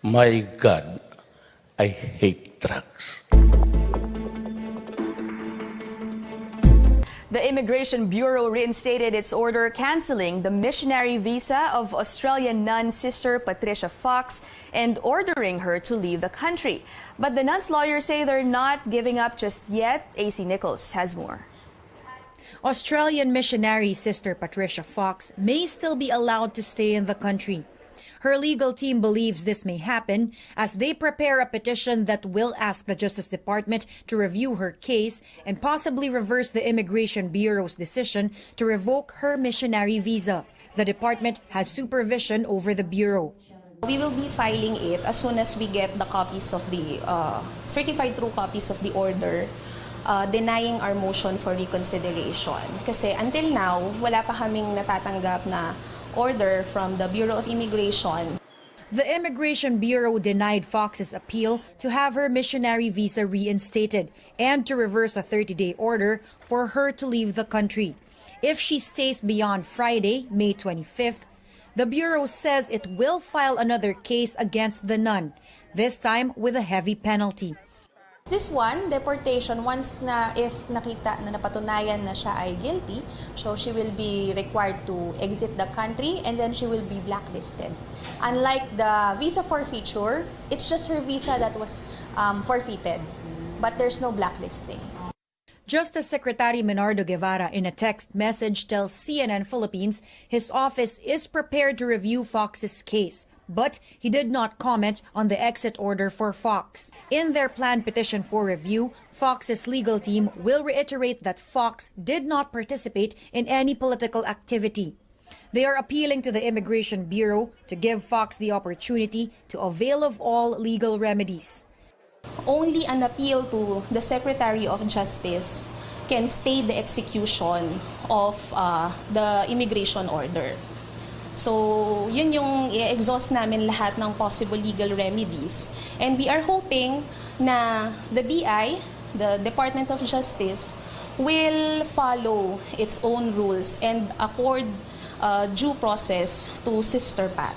My God, I hate drugs. The Immigration Bureau reinstated its order canceling the missionary visa of Australian nun Sister Patricia Fox and ordering her to leave the country. But the nun's lawyers say they're not giving up just yet. AC Nichols has more. Australian missionary Sister Patricia Fox may still be allowed to stay in the country. Her legal team believes this may happen as they prepare a petition that will ask the Justice Department to review her case and possibly reverse the Immigration Bureau's decision to revoke her missionary visa. The department has supervision over the Bureau. We will be filing it as soon as we get the copies of the certified true copies of the order denying our motion for reconsideration. Kasi until now, wala pa kaming natatanggap na order from the Bureau of Immigration. The Immigration Bureau denied Fox's appeal to have her missionary visa reinstated and to reverse a 30-day order for her to leave the country. If she stays beyond Friday, May 25th, the Bureau says it will file another case against the nun, this time with a heavy penalty. This one, deportation, once na if nakita na napatunayan na siya ay guilty, so she will be required to exit the country and then she will be blacklisted. Unlike the visa forfeiture, it's just her visa that was forfeited, but there's no blacklisting. Justice Secretary Menardo Guevara, in a text message, tells CNN Philippines his office is prepared to review Fox's case, but he did not comment on the exit order for Fox. In their planned petition for review, Fox's legal team will reiterate that Fox did not participate in any political activity. They are appealing to the Immigration Bureau to give Fox the opportunity to avail of all legal remedies. Only an appeal to the Secretary of Justice can stay the execution of the immigration order. So, yun yung i-exhaust namin lahat ng possible legal remedies. And we are hoping na the BI, the Department of Justice, will follow its own rules and accord due process to Sister Pat.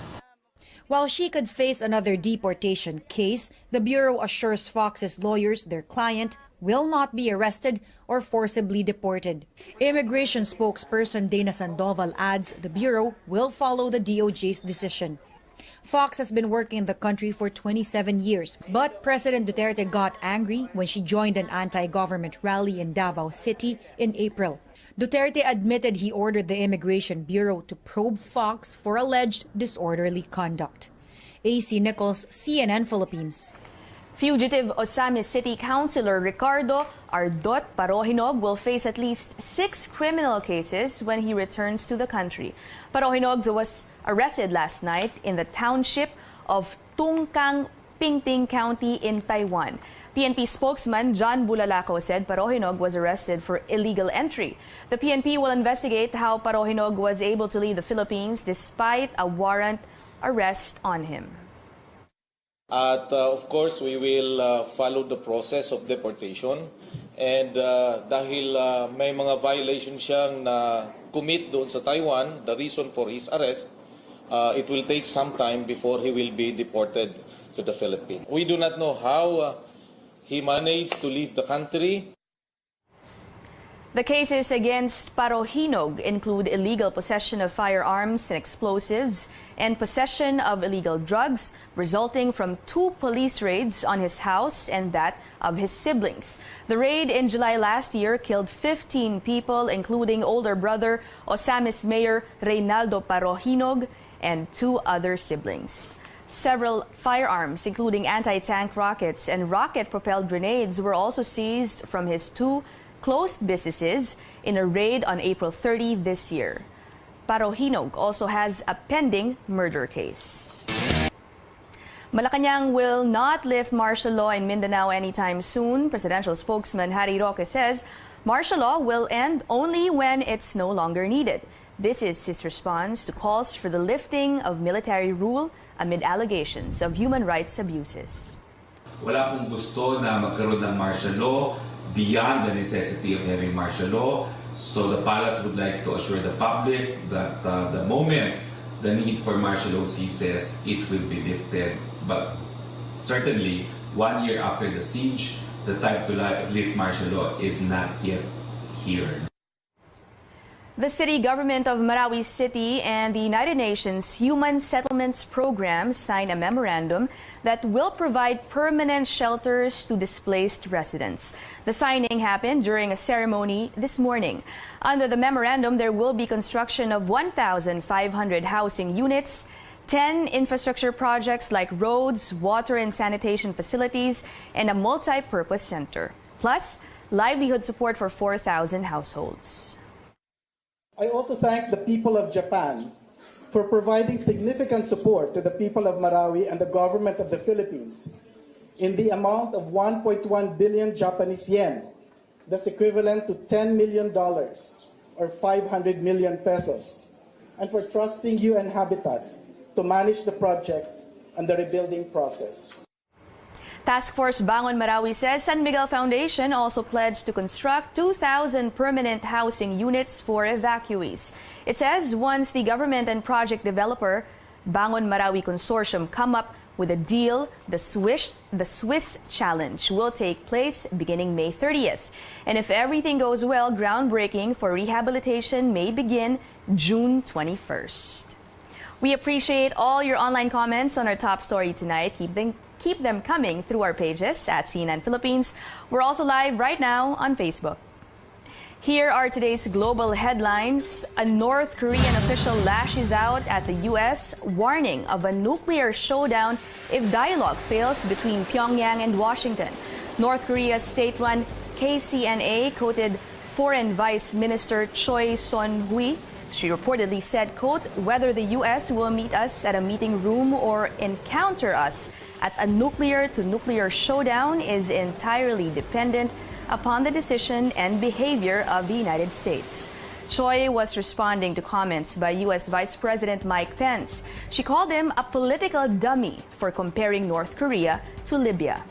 While she could face another deportation case, the Bureau assures Fox's lawyers their client will not be arrested or forcibly deported. Immigration spokesperson Dana Sandoval adds the Bureau will follow the DOJ's decision. Fox has been working in the country for 27 years, but President Duterte got angry when she joined an anti-government rally in Davao City in April. Duterte admitted he ordered the Immigration Bureau to probe Fox for alleged disorderly conduct. AC Nichols, CNN Philippines. Fugitive Osamis City Councilor Ricardo Ardot Parohinog will face at least 6 criminal cases when he returns to the country. Parohinog was arrested last night in the township of Tungkang, Pingting County in Taiwan. PNP spokesman John Bulalaco said Parohinog was arrested for illegal entry. The PNP will investigate how Parohinog was able to leave the Philippines despite a warrant arrest on him. At of course, we will follow the process of deportation. And dahil may mga violations siyang commit doon sa Taiwan, the reason for his arrest, it will take some time before he will be deported to the Philippines. We do not know how he managed to leave the country. The cases against Parohinog include illegal possession of firearms and explosives and possession of illegal drugs resulting from 2 police raids on his house and that of his siblings. The raid in July last year killed 15 people, including older brother Osamis Mayor Reynaldo Parohinog and 2 other siblings. Several firearms, including anti-tank rockets and rocket-propelled grenades, were also seized from his 2 closed businesses in a raid on April 30 this year. Parohinog also has a pending murder case. Malacanang will not lift martial law in Mindanao anytime soon. Presidential spokesman Harry Roque says martial law will end only when it's no longer needed. This is his response to calls for the lifting of military rule amid allegations of human rights abuses. Wala pong gusto na magkaroon ng martial law beyond the necessity of having martial law. So the palace would like to assure the public that the moment the need for martial law ceases, it will be lifted. But certainly, 1 year after the siege, the time to lift martial law is not yet here. The city government of Marawi City and the United Nations Human Settlements Program signed a memorandum that will provide permanent shelters to displaced residents. The signing happened during a ceremony this morning. Under the memorandum, there will be construction of 1,500 housing units, 10 infrastructure projects like roads, water and sanitation facilities, and a multi-purpose center, plus livelihood support for 4,000 households. I also thank the people of Japan for providing significant support to the people of Marawi and the government of the Philippines in the amount of 1.1 billion Japanese yen, that's equivalent to $10 million or 500 million pesos, and for trusting UN Habitat to manage the project and the rebuilding process. Task Force Bangon Marawi says San Miguel Foundation also pledged to construct 2,000 permanent housing units for evacuees. It says once the government and project developer Bangon Marawi Consortium come up with a deal, the Swiss Challenge will take place beginning May 30th. And if everything goes well, groundbreaking for rehabilitation may begin June 21st. We appreciate all your online comments on our top story tonight. Keep them coming through our pages at CNN Philippines. We're also live right now on Facebook. Here are today's global headlines. A North Korean official lashes out at the U.S., warning of a nuclear showdown if dialogue fails between Pyongyang and Washington. North Korea's state-run KCNA quoted Foreign Vice Minister Choi Son-hui. She reportedly said, quote, whether the U.S. will meet us at a meeting room or encounter us at a nuclear-to-nuclear showdown is entirely dependent upon the decision and behavior of the United States. Choi was responding to comments by U.S. Vice President Mike Pence. She called him a political dummy for comparing North Korea to Libya.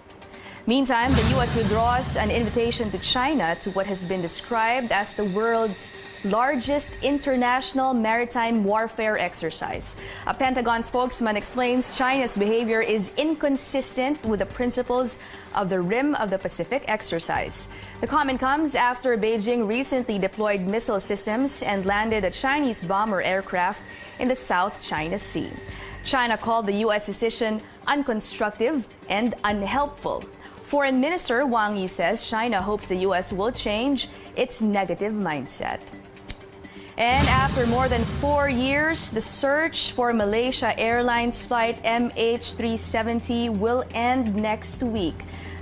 Meantime, the U.S. withdraws an invitation to China to what has been described as the world's largest international maritime warfare exercise. A Pentagon spokesman explains China's behavior is inconsistent with the principles of the Rim of the Pacific exercise. The comment comes after Beijing recently deployed missile systems and landed a Chinese bomber aircraft in the South China Sea. China called the U.S. decision unconstructive and unhelpful. Foreign Minister Wang Yi says China hopes the U.S. will change its negative mindset. And after more than 4 years, the search for Malaysia Airlines flight MH370 will end next week.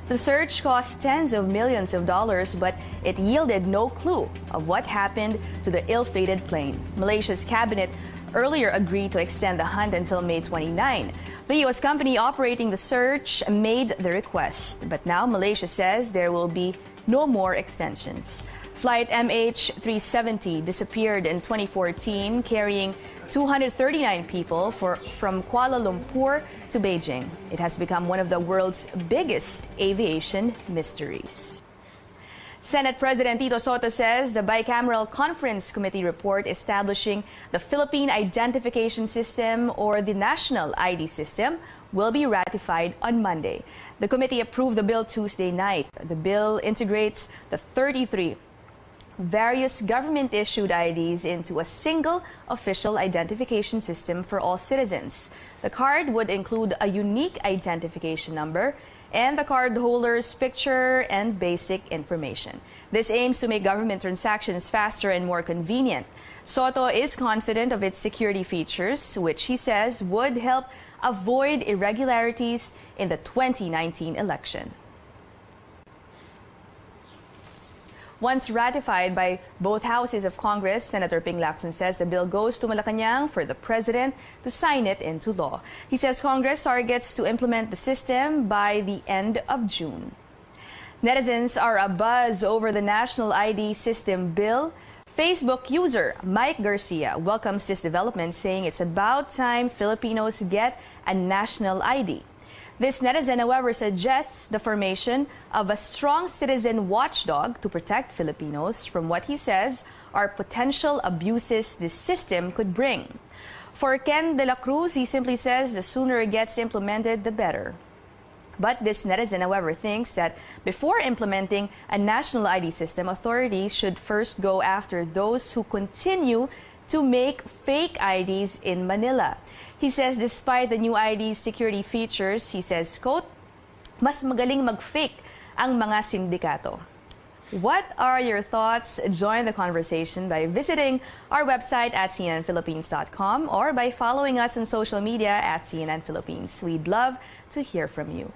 The search cost tens of millions of dollars, but it yielded no clue of what happened to the ill-fated plane. Malaysia's cabinet earlier agreed to extend the hunt until May 29. The U.S. company operating the search made the request, but now Malaysia says there will be no more extensions. Flight MH370 disappeared in 2014, carrying 239 people from Kuala Lumpur to Beijing. It has become one of the world's biggest aviation mysteries. Senate President Tito Sotto says the bicameral conference committee report establishing the Philippine Identification System, or the National ID System, will be ratified on Monday. The committee approved the bill Tuesday night. The bill integrates the 33 various government-issued IDs into a single official identification system for all citizens. The card would include a unique identification number and the cardholder's picture and basic information. This aims to make government transactions faster and more convenient. Sotto is confident of its security features, which he says would help avoid irregularities in the 2019 election. Once ratified by both houses of Congress, Senator Ping Lacson says the bill goes to Malacanang for the president to sign it into law. He says Congress targets to implement the system by the end of June. Netizens are abuzz over the National ID System bill. Facebook user Mike Garcia welcomes this development, saying it's about time Filipinos get a national ID. This netizen, however, suggests the formation of a strong citizen watchdog to protect Filipinos from what he says are potential abuses this system could bring. For Ken de la Cruz, he simply says the sooner it gets implemented, the better. But this netizen, however, thinks that before implementing a national ID system, authorities should first go after those who continue to make fake IDs in Manila. He says despite the new ID security features, he says, quote, mas magaling mag-fake ang mga sindikato. What are your thoughts? Join the conversation by visiting our website at cnnphilippines.com or by following us on social media at CNN Philippines. We'd love to hear from you.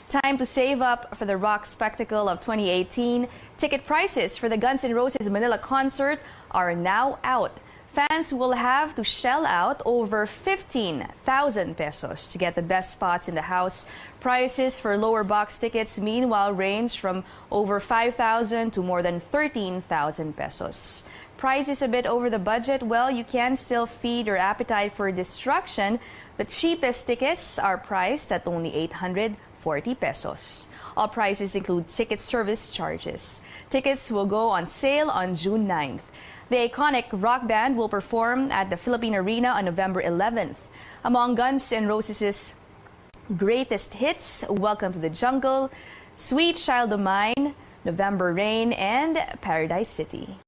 Time to save up for the rock spectacle of 2018. Ticket prices for the Guns N' Roses Manila concert are now out. Fans will have to shell out over 15,000 pesos to get the best spots in the house. Prices for lower box tickets, meanwhile, range from over 5,000 to more than 13,000 pesos. Price is a bit over the budget. Well, you can still feed your appetite for destruction. The cheapest tickets are priced at only 840 pesos. All prices include ticket service charges. Tickets will go on sale on June 9th. The iconic rock band will perform at the Philippine Arena on November 11th. Among Guns N' Roses' greatest hits, Welcome to the Jungle, Sweet Child of Mine, November Rain, and Paradise City.